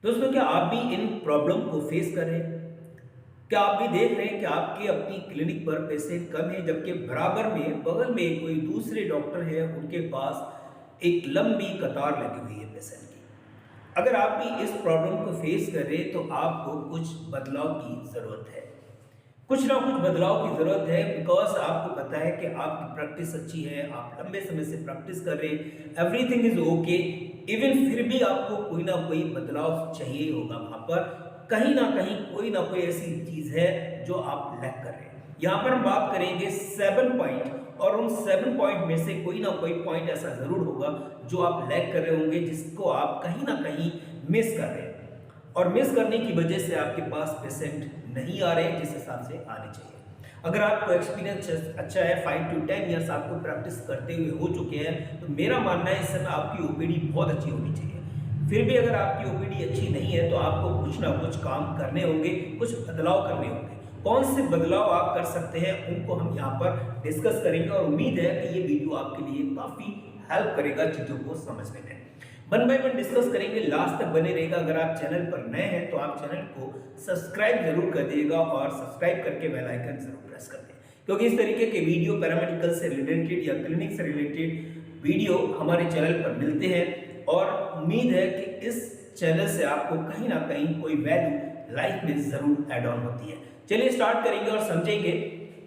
दोस्तों, क्या आप भी इन प्रॉब्लम को फेस कर रहे हैं? क्या आप भी देख रहे हैं कि आपके अपनी क्लिनिक पर पेशेंट कम है, जबकि बराबर में बगल में कोई दूसरे डॉक्टर है, उनके पास एक लंबी कतार लगी हुई है पेशेंट की। अगर आप भी इस प्रॉब्लम को फेस कर रहे हैं तो आपको कुछ बदलाव की ज़रूरत है। कुछ ना कुछ बदलाव की ज़रूरत है, बिकॉज़ आपको पता है कि आपकी प्रैक्टिस अच्छी है, आप लंबे समय से प्रैक्टिस कर रहे हैं, एवरीथिंग इज़ ओके। इवन फिर भी आपको कोई ना कोई बदलाव चाहिए होगा वहाँ पर। कहीं न कहीं कोई ना कोई ऐसी चीज़ है जो आप लैक कर रहे हैं। यहाँ पर हम बात करेंगे 7 पॉइंट, और उन 7 पॉइंट में से कोई ना कोई पॉइंट ऐसा ज़रूर होगा जो आप लैक कर रहे होंगे, जिसको आप कहीं न कहीं मिस कर रहे हैं। और मिस करने की वजह से आपके पास पेशेंट नहीं आ रहे जिस हिसाब से आने चाहिए। अगर आपको एक्सपीरियंस अच्छा है, 5 to 10 ईयर्स आपको प्रैक्टिस करते हुए हो चुके हैं, तो मेरा मानना है इस समय आपकी ओपीडी बहुत अच्छी होनी चाहिए। फिर भी अगर आपकी ओपीडी अच्छी नहीं है तो आपको कुछ ना कुछ काम करने होंगे, कुछ बदलाव करने होंगे। कौन से बदलाव आप कर सकते हैं उनको हम यहाँ पर डिस्कस करेंगे, और उम्मीद है कि ये वीडियो आपके लिए काफ़ी हेल्प करेगा चीज़ों को समझने में। वन बाय वन डिस्कस करेंगे, लास्ट तक बने रहेगा। अगर आप चैनल पर नए हैं तो आप चैनल को सब्सक्राइब जरूर कर दिएगा, और सब्सक्राइब करके बेल आइकन जरूर प्रेस कर दें, क्योंकि इस तरीके के वीडियो पैरामेडिकल से रिलेटेड या क्लिनिक से रिलेटेड वीडियो हमारे चैनल पर मिलते हैं। और उम्मीद है कि इस चैनल से आपको कहीं ना कहीं कोई वैल्यू लाइफ में जरूर ऐड ऑन होती है। चलिए स्टार्ट करेंगे और समझेंगे,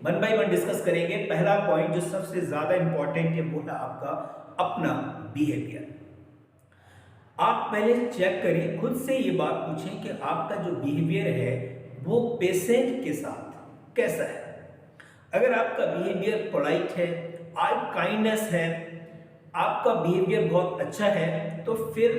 वन बाय वन डिस्कस करेंगे। पहला पॉइंट जो सबसे ज्यादा इंपॉर्टेंट है वो है आपका अपना बिहेवियर। आप पहले चेक करें, खुद से ये बात पूछें कि आपका जो बिहेवियर है वो पेशेंट के साथ कैसा है। अगर आपका बिहेवियर पोलाइट है, आप काइंडनेस है, आपका बिहेवियर बहुत अच्छा है, तो फिर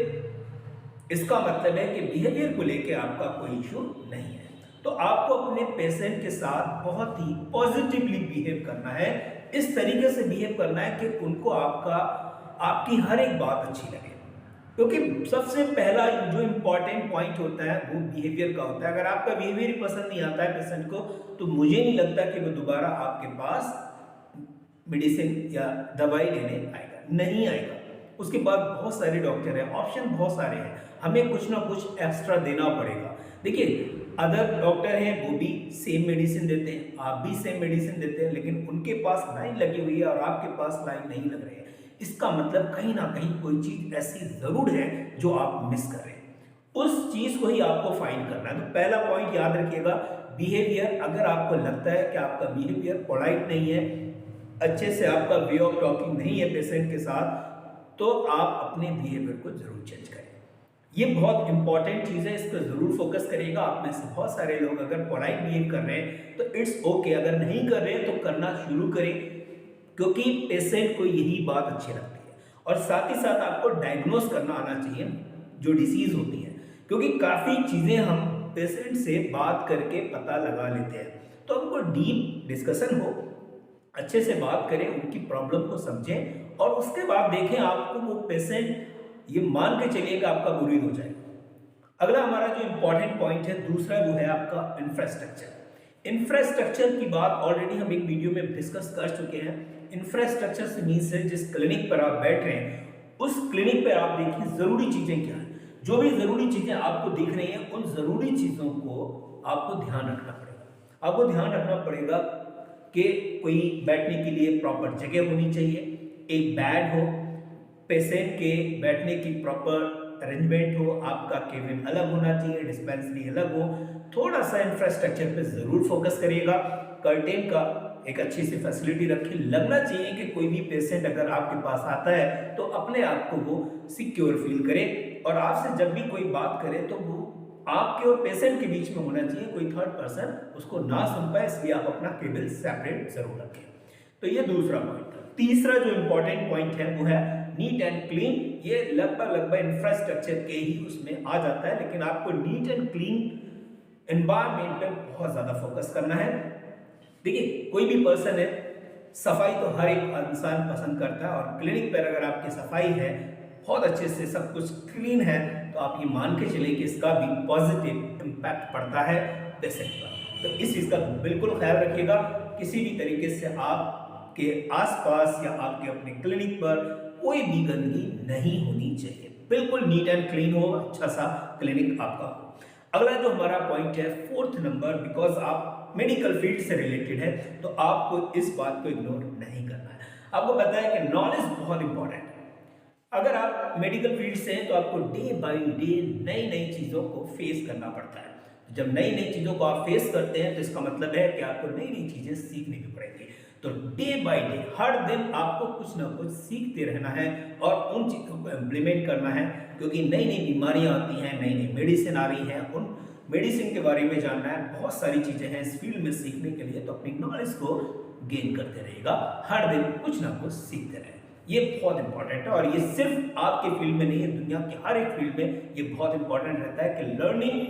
इसका मतलब है कि बिहेवियर को लेके आपका कोई इशू नहीं है। तो आपको अपने पेशेंट के साथ बहुत ही पॉजिटिवली बिहेव करना है। इस तरीके से बिहेव करना है कि उनको आपकी हर एक बात अच्छी लगे, क्योंकि सबसे पहला जो इम्पोर्टेंट पॉइंट होता है वो बिहेवियर का होता है। अगर आपका बिहेवियर ही पसंद नहीं आता है पेशेंट को, तो मुझे नहीं लगता कि वो दोबारा आपके पास मेडिसिन या दवाई लेने आएगा, नहीं आएगा। उसके बाद बहुत सारे डॉक्टर हैं, ऑप्शन बहुत सारे हैं, हमें कुछ ना कुछ एक्स्ट्रा देना पड़ेगा। देखिए, अदर डॉक्टर हैं वो भी सेम मेडिसिन देते हैं, आप भी सेम मेडिसिन देते हैं, लेकिन उनके पास लाइन लगी हुई है और आपके पास लाइन नहीं लग रही है। इसका मतलब कहीं ना कहीं कोई चीज ऐसी जरूर है जो आप मिस कर रहे हैं। उस चीज को ही आपको फाइंड करना है। तो पहला पॉइंट याद रखिएगा, बिहेवियर। अगर आपको लगता है कि आपका बिहेवियर पोलाइट नहीं है, अच्छे से आपका वे ऑफ टॉकिंग नहीं है पेशेंट के साथ, तो आप अपने बिहेवियर को जरूर चेंज करें। ये बहुत इंपॉर्टेंट चीज है, इस पर जरूर फोकस करिएगा। आप में से बहुत सारे लोग अगर पोलाइट बिहेव कर रहे हैं तो इट्स ओके, अगर नहीं कर रहे हैं तो करना शुरू करें, क्योंकि पेशेंट को यही बात अच्छी लगती है। और साथ ही साथ आपको डायग्नोस करना आना चाहिए जो डिसीज होती है, क्योंकि काफ़ी चीज़ें हम पेशेंट से बात करके पता लगा लेते हैं। तो हमको डीप डिस्कशन हो, अच्छे से बात करें, उनकी प्रॉब्लम को समझें, और उसके बाद देखें आपको वो पेशेंट ये मान के चलिए कि आपका मुरीद हो जाएगा। अगला हमारा जो इंपॉर्टेंट पॉइंट है दूसरा, वो है आपका इंफ्रास्ट्रक्चर। इंफ्रास्ट्रक्चर की बात ऑलरेडी हम एक वीडियो में डिस्कस कर चुके हैं। इंफ्रास्ट्रक्चर से मीन्स है जिस क्लिनिक पर आप बैठ रहे हैं उस क्लिनिक पर आप देखिए जरूरी चीजें क्या है। जो भी जरूरी चीजें आपको दिख रही हैं उन जरूरी चीजों को आपको ध्यान रखना पड़ेगा। आपको ध्यान रखना पड़ेगा कि कोई बैठने के लिए प्रॉपर जगह होनी चाहिए, एक बेड हो, पेशेंट के बैठने की प्रॉपर अरेंजमेंट हो, आपका केबिन अलग होना चाहिए, डिस्पेंसरी अलग हो। थोड़ा सा इंफ्रास्ट्रक्चर पे जरूर फोकस करिएगा। कर्टेन का एक अच्छी सी फैसिलिटी रखें। लगना चाहिए कि कोई भी पेशेंट अगर आपके पास आता है तो अपने आप को वो सिक्योर फील करे, और आपसे जब भी कोई बात करे तो वो आपके और पेशेंट के बीच में होना चाहिए, कोई थर्ड पर्सन उसको ना सुन पाए, इसलिए आप अपना केबिन सेपरेट जरूर रखें। तो ये दूसरा पॉइंट है। तीसरा जो इंपॉर्टेंट पॉइंट है वो है नीट एंड क्लीन। ये लगभग इंफ्रास्ट्रक्चर के ही उसमें आ जाता है, लेकिन आपको नीट एंड क्लीन एनवायरमेंट पे बहुत ज्यादा फोकस करना है। देखिए, कोई भी पर्सन है, सफाई तो हर एक इंसान पसंद करता है, और क्लिनिक पर अगर आपकी सफाई है, बहुत अच्छे से सब कुछ क्लीन है, तो आप ये मान के चले कि इसका भी पॉजिटिव इम्पैक्ट पड़ता है पेशेंट पर। तो इस चीज का बिल्कुल ख्याल रखिएगा। किसी भी तरीके से आपके आसपास या आपके अपने क्लिनिक पर कोई भी गंदगी नहीं होनी चाहिए। बिल्कुल नीट एंड क्लीन हो, अच्छा सा क्लिनिक आपका हो। अगला जो हमारा पॉइंट है, फोर्थ नंबर, बिकॉज आप मेडिकल फील्ड से रिलेटेड है तो आपको इस बात को इग्नोर नहीं करना है। आपको पता है कि नॉलेज बहुत इंपॉर्टेंट है। अगर आप मेडिकल फील्ड से हैं तो आपको डे बाय डे नई नई चीज़ों को फेस करना पड़ता है। जब नई नई चीज़ों को आप फेस करते हैं तो इसका मतलब है कि आपको नई नई चीज़ें सीखने भी पड़ेंगी। तो डे बाय डे हर दिन आपको कुछ ना कुछ सीखते रहना है और उन चीज़ों को इम्प्लीमेंट करना है, क्योंकि नई नई बीमारियां आती हैं, नई नई मेडिसिन आ रही हैं, उन मेडिसिन के बारे में जानना है। बहुत सारी चीज़ें हैं इस फील्ड में सीखने के लिए, तो अपनी नॉलेज को गेन करते रहेगा, हर दिन कुछ ना कुछ सीखते रहे। ये बहुत इंपॉर्टेंट है और ये सिर्फ आपके फील्ड में नहीं है, दुनिया के हर एक फील्ड में ये बहुत इंपॉर्टेंट रहता है कि लर्निंग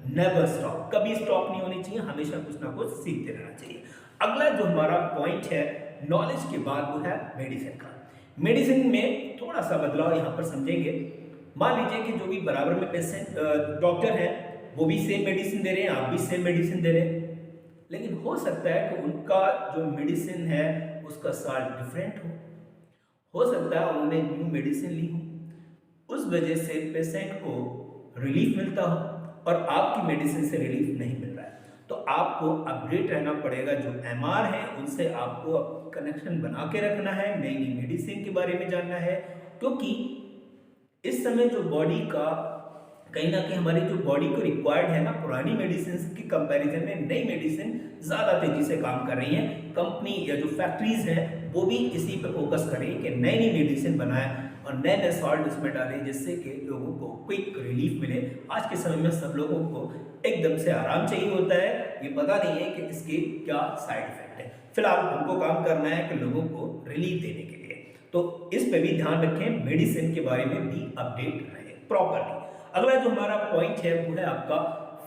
नेवर स्टॉप, कभी स्टॉप नहीं होनी चाहिए, हमेशा कुछ ना कुछ सीखते रहना चाहिए। अगला जो हमारा पॉइंट है नॉलेज के बाद वो है मेडिसिन का। मेडिसिन में थोड़ा सा बदलाव यहाँ पर समझेंगे। मान लीजिए कि जो भी बराबर में पेशेंट डॉक्टर हैं वो भी सेम मेडिसिन दे रहे हैं, आप भी सेम मेडिसिन दे रहे हैं, लेकिन हो सकता है कि उनका जो मेडिसिन है उसका साल्ट डिफरेंट हो सकता है उन्होंने न्यू मेडिसिन ली हो, उस वजह से पेशेंट को रिलीफ मिलता हो और आपकी मेडिसिन से रिलीफ नहीं मिल रहा है। तो आपको अपडेट रहना पड़ेगा, जो एमआर है उनसे आपको कनेक्शन बना के रखना है, नई नई मेडिसिन के बारे में जानना है, क्योंकि इस समय जो बॉडी का कहीं ना कहीं हमारी जो बॉडी को रिक्वायर्ड है ना, पुरानी मेडिसिन की कंपैरिजन में नई मेडिसिन ज़्यादा तेजी से काम कर रही हैं। कंपनी या जो फैक्ट्रीज हैं वो भी इसी पे फोकस कर रही है कि नई नई मेडिसिन बनाए और नए नए सॉल्ट उसमें डालें, जिससे कि लोगों को क्विक रिलीफ मिले। आज के समय में सब लोगों को एकदम से आराम चाहिए होता है, ये पता नहीं है कि इसके क्या साइड इफेक्ट है। फिलहाल हमको काम करना है कि लोगों को रिलीफ देने के लिए, तो इस पे भी ध्यान रखें, मेडिसिन के बारे में भी अपडेट रहे प्रॉपरली। अगला जो हमारा पॉइंट है वो है आपका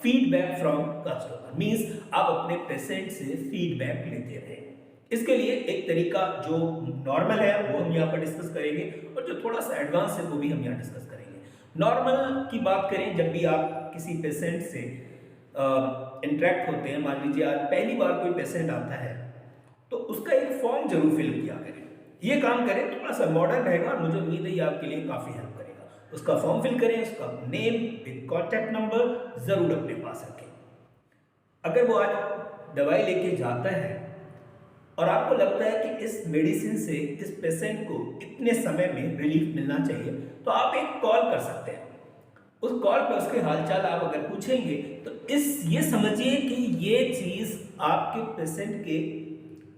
फीडबैक फ्रॉम कस्टमर, मींस आप अपने पेशेंट से फीडबैक लेते रहे। इसके लिए एक तरीका जो नॉर्मल है वो हम यहाँ पर डिस्कस करेंगे और जो थोड़ा सा एडवांस है वो भी हम यहाँ डिस्कस करेंगे। नॉर्मल की बात करें, जब भी आप किसी पेशेंट से इंटरेक्ट होते हैं, मान लीजिए आज पहली बार कोई पेशेंट आता है तो उसका एक फॉर्म जरूर फिल किया करें। ये काम करें, थोड़ा सा मॉडर्न रहेगा और मुझे उम्मीद है ये आपके लिए काफ़ी हेल्प करेगा। उसका फॉर्म फिल करें, उसका नेम विद कॉन्टैक्ट नंबर जरूर अपने पास रखें। अगर वो आज दवाई लेके जाता है और आपको लगता है कि इस मेडिसिन से इस पेशेंट को इतने समय में रिलीफ मिलना चाहिए, तो आप एक कॉल कर सकते हैं। उस कॉल पे उसके हालचाल आप अगर पूछेंगे तो ये समझिए कि ये चीज़ आपके पेशेंट के,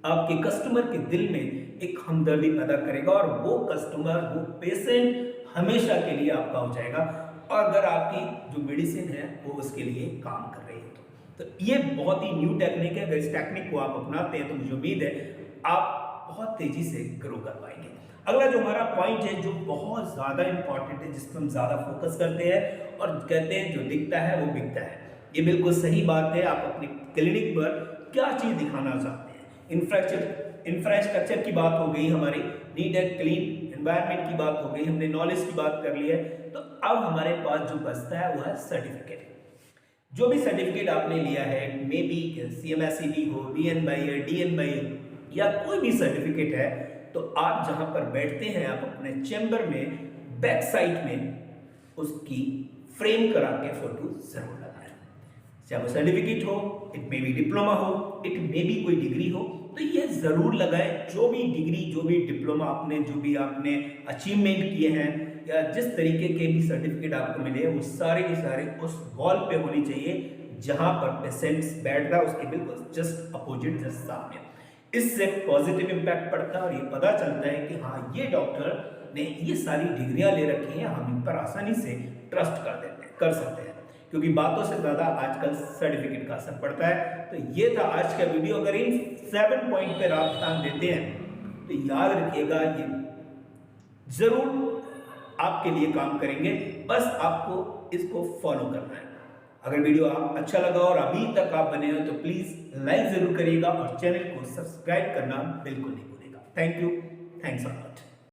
आपके कस्टमर के दिल में एक हमदर्दी पैदा करेगा और वो कस्टमर, वो पेशेंट हमेशा के लिए आपका हो जाएगा। और अगर आपकी जो मेडिसिन है वो उसके लिए काम कर रही है तो ये बहुत ही न्यू टेक्निक है। अगर इस टेक्निक को आप अपनाते हैं तो मुझे उम्मीद है आप बहुत तेजी से ग्रो कर पाएंगे। अगला जो हमारा पॉइंट है जो बहुत ज़्यादा इंपॉर्टेंट है, जिस पर हम ज़्यादा फोकस करते हैं और कहते हैं जो दिखता है वो बिकता है, ये बिल्कुल सही बात है। आप अपनी क्लिनिक पर क्या चीज़ दिखाना चाहते हैं। इंफ्रास्ट्रक्चर की बात हो गई, हमारी नीट एंड क्लीन एनवायरनमेंट की बात हो गई, हमने नॉलेज की बात कर ली है। तो अब हमारे पास जो बचता है वो है सर्टिफिकेट। जो भी सर्टिफिकेट आपने लिया है, मे बी CMSCD हो, BN/E है, DN/E या कोई भी सर्टिफिकेट है, तो आप जहां पर बैठते हैं आप अपने चैम्बर में बैक साइड में उसकी फ्रेम करा के फोटो जरूर लगाएं। चाहे वो सर्टिफिकेट हो, इट मे बी डिप्लोमा हो, इट मे बी कोई डिग्री हो, तो ये जरूर लगाएं। जो भी डिग्री, जो भी डिप्लोमा आपने, जो भी आपने अचीवमेंट किए हैं या जिस तरीके के भी सर्टिफिकेट आपको मिले, वो सारे के सारे उस वॉल पे होनी चाहिए जहां पर पेशेंट्स बैठ रहा है, उसके बिल्कुल जस्ट अपोजिट, जस्ट सामने। इससे पॉजिटिव इम्पैक्ट पड़ता है और ये पता चलता है कि हाँ, ये डॉक्टर ने ये सारी डिग्रियां ले रखी हैं, हम इन पर आसानी से ट्रस्ट कर सकते हैं, क्योंकि बातों से ज़्यादा आजकल सर्टिफिकेट का असर पड़ता है। तो ये था आज का वीडियो। अगर इन 7 पॉइंट पर आप ध्यान देते हैं तो याद रखिएगा ये जरूर आपके लिए काम करेंगे, बस आपको इसको फॉलो करना है। अगर वीडियो आप अच्छा लगा और अभी तक आप बने हो तो प्लीज लाइक जरूर करिएगा और चैनल को सब्सक्राइब करना बिल्कुल नहीं भूलिएगा। Thank you, thanks a lot.